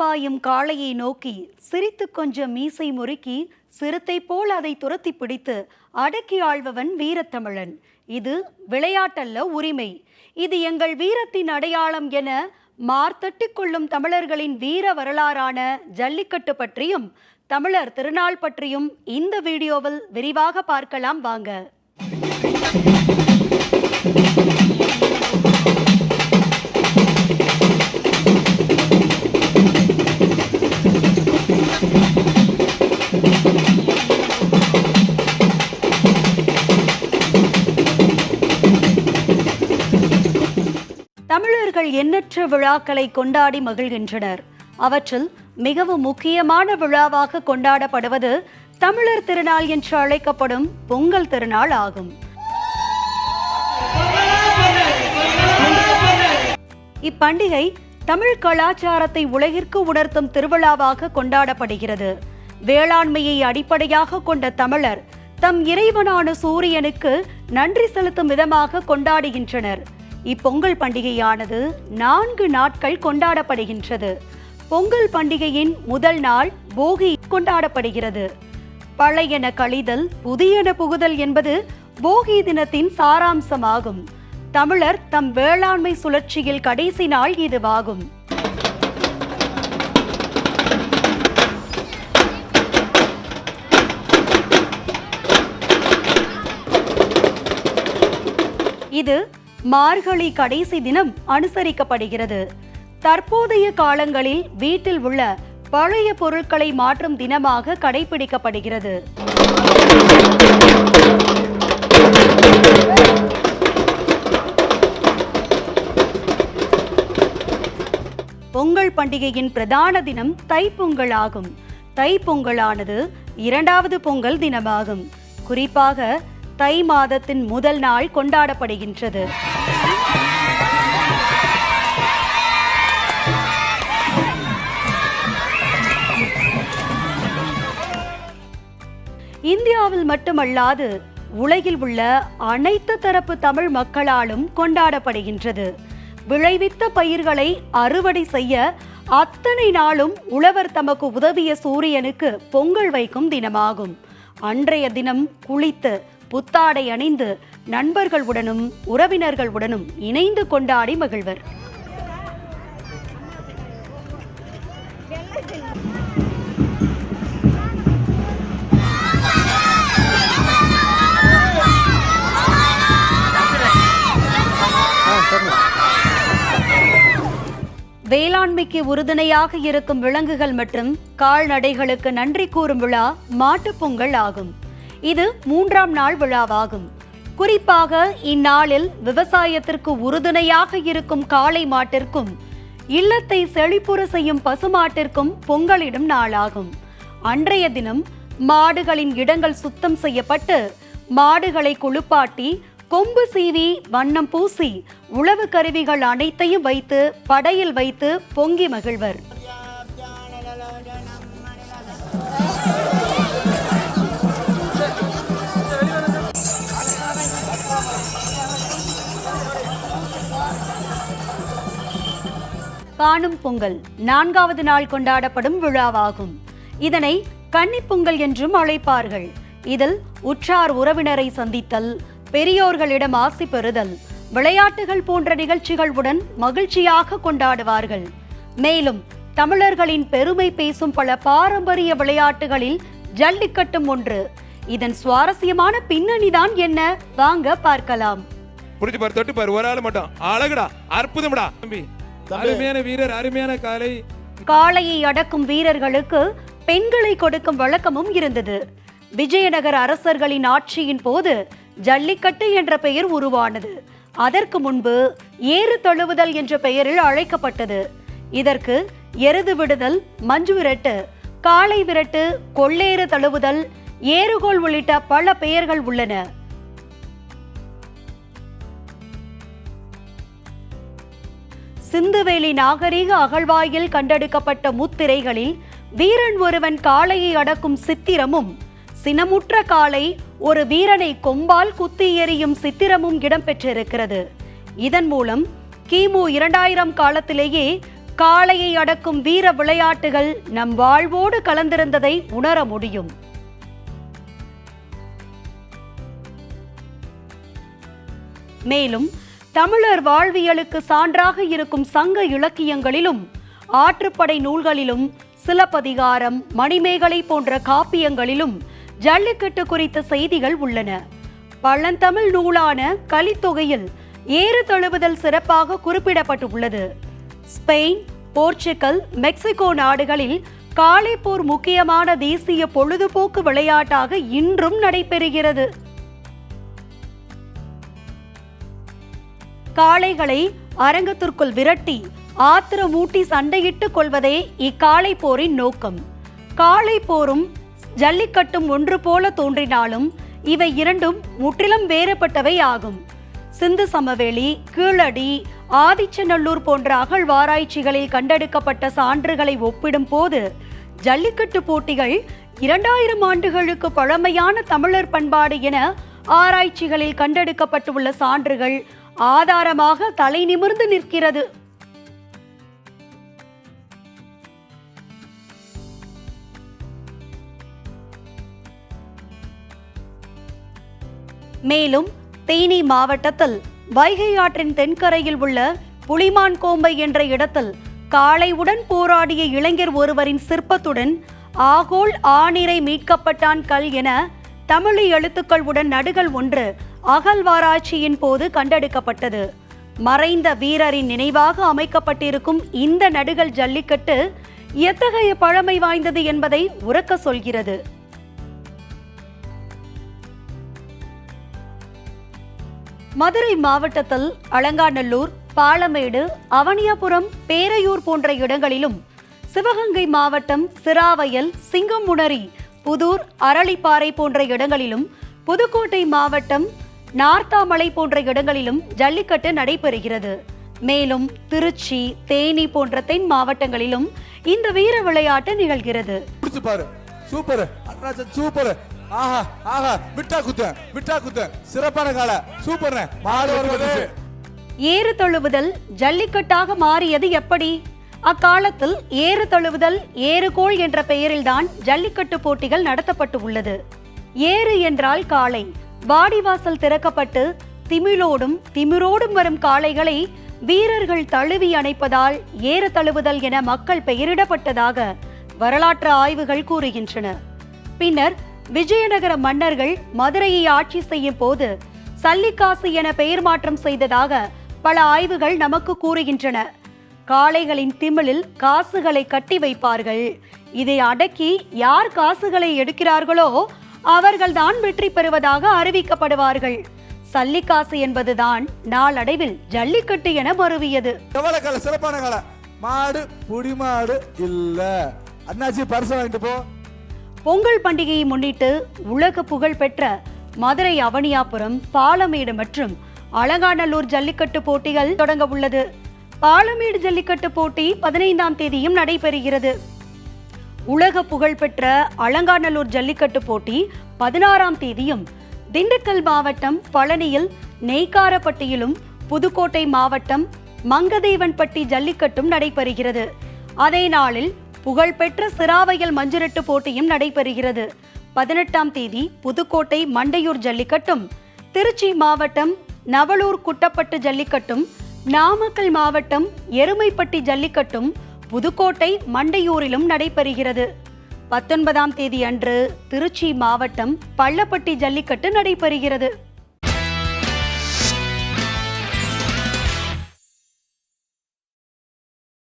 பாயும் காளையை நோக்கி சிரித்து கொஞ்சம் மீசை முறுக்கி சிறுத்தை போல் அதை துரத்தி பிடித்து அடக்கி ஆள்பவன் வீரத்தமிழன். இது விளையாட்டல்ல, உரிமை. இது எங்கள் வீரத்தின் அடையாளம் என மார்த்தட்டிக் கொள்ளும் தமிழர்களின் வீர வரலாறான ஜல்லிக்கட்டு பற்றியும் தமிழர் திருநாள் பற்றியும் இந்த வீடியோவில் விரிவாக பார்க்கலாம் வாங்க. தமிழர்கள் எண்ணற்ற விழாக்களை கொண்டாடி மகிழ்கின்றனர். அவற்றில் மிகவும் முக்கியமான விழாவாக கொண்டாடப்படுவது தமிழர் திருநாள் என்று அழைக்கப்படும் பொங்கல் திருநாள் ஆகும். இப்பண்டிகை தமிழ் கலாச்சாரத்தை உலகிற்கு உணர்த்தும் திருவிழாவாக கொண்டாடப்படுகிறது. வேளாண்மையை அடிப்படையாக கொண்ட தமிழர் தம் இறைவனான சூரியனுக்கு நன்றி செலுத்தும் விதமாக கொண்டாடுகின்றனர். இப்பொங்கல் பண்டிகையானது 4 நாட்கள் கொண்டாடப்படுகின்றது. பொங்கல் பண்டிகையின் முதல் நாள் போகி கொண்டாடப்படுகிறது. பழையன கழிதல் புதியன புகுதல் என்பது போகி தினத்தின் சாராம்சமாகும். தமிழர் தம் வேளாண்மை சுழற்சியில் கடைசி நாள் இதுவாகும். இது மார்கழி கடைசி தினம் அனுசரிக்கப்படுகிறது. தற்போதைய காலங்களில் வீட்டில் உள்ள பழைய பொருட்களை மாற்றும் தினமாக கடைபிடிக்கப்படுகிறது. பொங்கல் பண்டிகையின் பிரதான தினம் தைப்பொங்கல் ஆகும். தைப்பொங்கலானது 2வது பொங்கல் தினமாகும். குறிப்பாக தை மாதத்தின் முதல் நாள் கொண்டாடப்படுகின்றது. இந்தியாவில் மட்டுமல்லாது உலகில் உள்ள அனைத்து தரப்பு தமிழ் மக்களாலும் கொண்டாடப்படுகின்றது. விளைவித்த பயிர்களை அறுவடை செய்ய அத்தனை நாளும் உழவர் தமக்கு உதவிய சூரியனுக்கு பொங்கல் வைக்கும் தினமாகும். அன்றைய தினம் குளித்து புத்தாடை அணிந்து நண்பர்களுடனும் உறவினர்களுடனும் இணைந்து கொண்டாடி மகிழ்வர். வேளாண்மைக்கு உறுதுணையாக இருக்கும் விலங்குகள் மற்றும் கால்நடைகளுக்கு நன்றி கூறும் விழா மாட்டுப்பொங்கல் ஆகும். இது 3ஆம் நாள் விழாவாகும். குறிப்பாக இந்நாளில் விவசாயத்திற்கு உறுதுணையாக இருக்கும் காளை மாட்டிற்கும் இல்லத்தை செழிப்புற செய்யும் பசுமாட்டிற்கும் பொங்கலிடும் நாளாகும். அன்றைய தினம் மாடுகளின் இடங்கள் சுத்தம் செய்யப்பட்டு மாடுகளை குளிப்பாட்டி கொம்பு சீவி வண்ணம் பூசி உழவு கருவிகள் அனைத்தையும் வைத்து படையில் வைத்து பொங்கி மகிழ்வர். காணும் பொங்கல் 4வது நாள் கொண்டாடப்படும் விழாவாகும். இதனை கன்னிப்பொங்கல் என்றும் அழைப்பார்கள். இதில் உற்றார் உறவினரை சந்தித்தல், பெரியோர்களிடம் ஆசி பெறுதல், விளையாட்டுகள் போன்ற நிகழ்ச்சிகளுடன் மகிழ்ச்சியாக கொண்டாடுவார்கள். மேலும் தமிழர்களின் பெருமை பேசும் பல பாரம்பரிய விளையாட்டுகளில் ஜல்லிக்கட்டும் ஒன்று. இதன் சுவாரஸ்யமான பின்னணிதான் என்ன, வாங்க பார்க்கலாம். அருமையான வீரர், அருமையான காளை. காளையை அடக்கும் வீரர்களுக்கு பெண்களை கொடுக்கும் வழக்கமும் இருந்தது. விஜயநகர அரசர்களின் ஆட்சியின் போது ஜல்லிக்கட்டு என்ற பெயர் உருவானது. அதற்கு முன்பு ஏறு தழுவுதல் என்ற பெயரில் அழைக்கப்பட்டது. இதற்கு எருது விடுதல், மஞ்சு விரட்டு, காளை விரட்டு, கொள்ளேறு தழுவுதல், ஏறுகோல் உள்ளிட்ட பல பெயர்கள் உள்ளன. சிந்துவெளி நாகரீக அகழ்வாயில் கண்டெடுக்கப்பட்ட முத்திரைகளில் வீரன் ஒருவன் காளையை அடக்கும் சித்திரமும் சினமுற்ற காளை ஒரு வீரனை கொம்பால் குத்தி எறியும் சித்திரமும் இடம்பெற்றிருக்கிறது. இதன் மூலம் கிமு 2000 காலத்திலேயே காளையை அடக்கும் வீர விளையாட்டுகள் நம் வாழ்வோடு கலந்திருந்ததை உணர முடியும். மேலும் தமிழர் வாழ்வியலுக்கு சான்றாக இருக்கும் சங்க இலக்கியங்களிலும் ஆற்றுப்படை நூல்களிலும் சிலப்பதிகாரம், மணிமேகலை போன்ற காப்பியங்களிலும் ஜல்லிக்கட்டு குறித்த செய்திகள் உள்ளன. பழந்தமிழ் நூலான கலித்தொகையில் ஏறு தழுவுதல் சிறப்பாக குறிப்பிடப்பட்டுள்ளது. ஸ்பெயின், போர்ச்சுகல், மெக்சிகோ நாடுகளில் காளை போர் முக்கியமான தேசிய பொழுதுபோக்கு விளையாட்டாக இன்றும் நடைபெறுகிறது. காளைகளை அரங்கத்திற்குள் விரட்டி ஆத்திரமூட்டி சண்டையிட்டுக் கொள்வதே இக்காளை போரின் நோக்கம். காளை போரும் ஜல்லிக்கட்டும் ஒன்று போல தோன்றினாலும் இவை இரண்டும் முற்றிலும் வேறுபட்டவை ஆகும். சிந்து சமவெளி, கீழடி, ஆதிச்சநல்லூர் போன்ற அகழ்வாராய்ச்சிகளில் கண்டெடுக்கப்பட்ட சான்றுகளை ஒப்பிடும் போது ஜல்லிக்கட்டு போட்டிகள் 2000 ஆண்டுகளுக்கு பழமையான தமிழர் பண்பாடு என ஆராய்ச்சிகளில் கண்டெடுக்கப்பட்டுள்ள சான்றுகள் ஆதாரமாக தலை நிமிர்ந்து நிற்கிறது. மேலும் தேனி மாவட்டத்தில் வைகை ஆற்றின் தென்கரையில் உள்ள புலிமான் கோம்பை என்ற இடத்தில் காளையுடன் போராடிய இளைஞர் ஒருவரின் சிற்பத்துடன் ஆகோல் ஆணிரை மீட்கப்பட்டான் கல் என தமிழ் எழுத்துக்களுடன் நடுகள் ஒன்று அகழ்வாராய்ச்சியின் போது கண்டெடுக்கப்பட்டது. மறைந்த வீரரின் நினைவாக அமைக்கப்பட்டிருக்கும் இந்த நடுகள் ஜல்லிக்கட்டு எத்தகைய பழமை வாய்ந்தது என்பதை உரக்க சொல்கிறது. மதுரை மாவட்டத்தில் அலங்காநல்லூர், பாலமேடு, அவனியாபுரம், பேரையூர் போன்ற இடங்களிலும், சிவகங்கை மாவட்டம் சிராவயல், சிங்கமுனரி, புதூர், அரளிப்பாறை போன்ற இடங்களிலும், புதுக்கோட்டை மாவட்டம் நார்த்தாமலை போன்ற இடங்களிலும் ஜல்லிக்கட்டு நடைபெறுகிறது. மேலும் திருச்சி, தேனி போன்ற தென் மாவட்டங்களிலும் இந்த வீர விளையாட்டு நிகழ்கிறது. Super, super. ஆஹா ஆஹா, விட்டா குத்த சிறப்பான கால, சூப்பர். மாடு வருவது. ஏறு தழுவுதல் ஜல்லிக்கட்டாக மாறியது எப்படி? அக்காலத்தில் ஏறு தழுவுதல், ஏறுகோள் என்ற பெயரில்தான் ஜல்லிக்கட்டு போட்டிகள் நடத்தப்பட்டு உள்ளது. ஏறு என்றால் காளை. வாடிவாசல் திறக்கப்பட்டு திமிரோடும் வரும் காளைகளை வீரர்கள் தழுவி அணைப்பதால் ஏறு தழுவுதல் என மக்கள் பெயரிடப்பட்டதாக வரலாற்று ஆய்வுகள் கூறுகின்றன. பின்னர் விஜயநகர மன்னர்கள் மதுரையை ஆட்சி செய்யும் போது சல்லிக்காசு என பெயர் மாற்றம் செய்ததாக பல ஆய்வுகள் நமக்கு கூறுகின்றன. காளைகளின் திமிழில் காசுகளை கட்டி வைப்பார்கள். இதை அடக்கி யார் காசுகளை எடுக்கிறார்களோ அவர்கள்தான் வெற்றி பெறுவதாக அறிவிக்கப்படுவார்கள். சல்லிக்காசு என்பதுதான் நாளடைவில் ஜல்லிக்கட்டு என மருவியது. சிறப்பான கால மாடு, புடி மாடு இல்ல. அண்ணாச்சி பரிசு வாங்கிட்டு போ. பொங்கல் பண்டிகையை முன்னிட்டு உலக புகழ் பெற்ற மதுரை அவனியாபுரம், பாலமேடு மற்றும் அலங்காநல்லூர் ஜல்லிக்கட்டு போட்டிகள் தொடங்க உள்ளது. பாலமேடு ஜல்லிக்கட்டு போட்டி 15ஆம் தேதியும் நடைபெறுகிறது. உலக புகழ்பெற்ற அலங்காநல்லூர் ஜல்லிக்கட்டு போட்டி 16ஆம் தேதியும், திண்டுக்கல் மாவட்டம் பழனியில் நெய்க்காரப்பட்டியிலும், புதுக்கோட்டை மாவட்டம் மங்கதேவன்பட்டி ஜல்லிக்கட்டும் நடைபெறுகிறது. அதே நாளில் புகழ்பெற்ற சிராவயல் மஞ்சுரட்டு போட்டியும் நடைபெறுகிறது. 18ஆம் தேதி புதுக்கோட்டை மண்டையூர் ஜல்லிக்கட்டும், திருச்சி மாவட்டம் நவலூர் குட்டப்பட்டு ஜல்லிக்கட்டும், நாமக்கல் மாவட்டம் எருமைப்பட்டி ஜல்லிக்கட்டும் புதுக்கோட்டை மண்டையூரிலும் நடைபெறுகிறது. 19ஆம் தேதி அன்று திருச்சி மாவட்டம் பள்ளப்பட்டி ஜல்லிக்கட்டு நடைபெறுகிறது.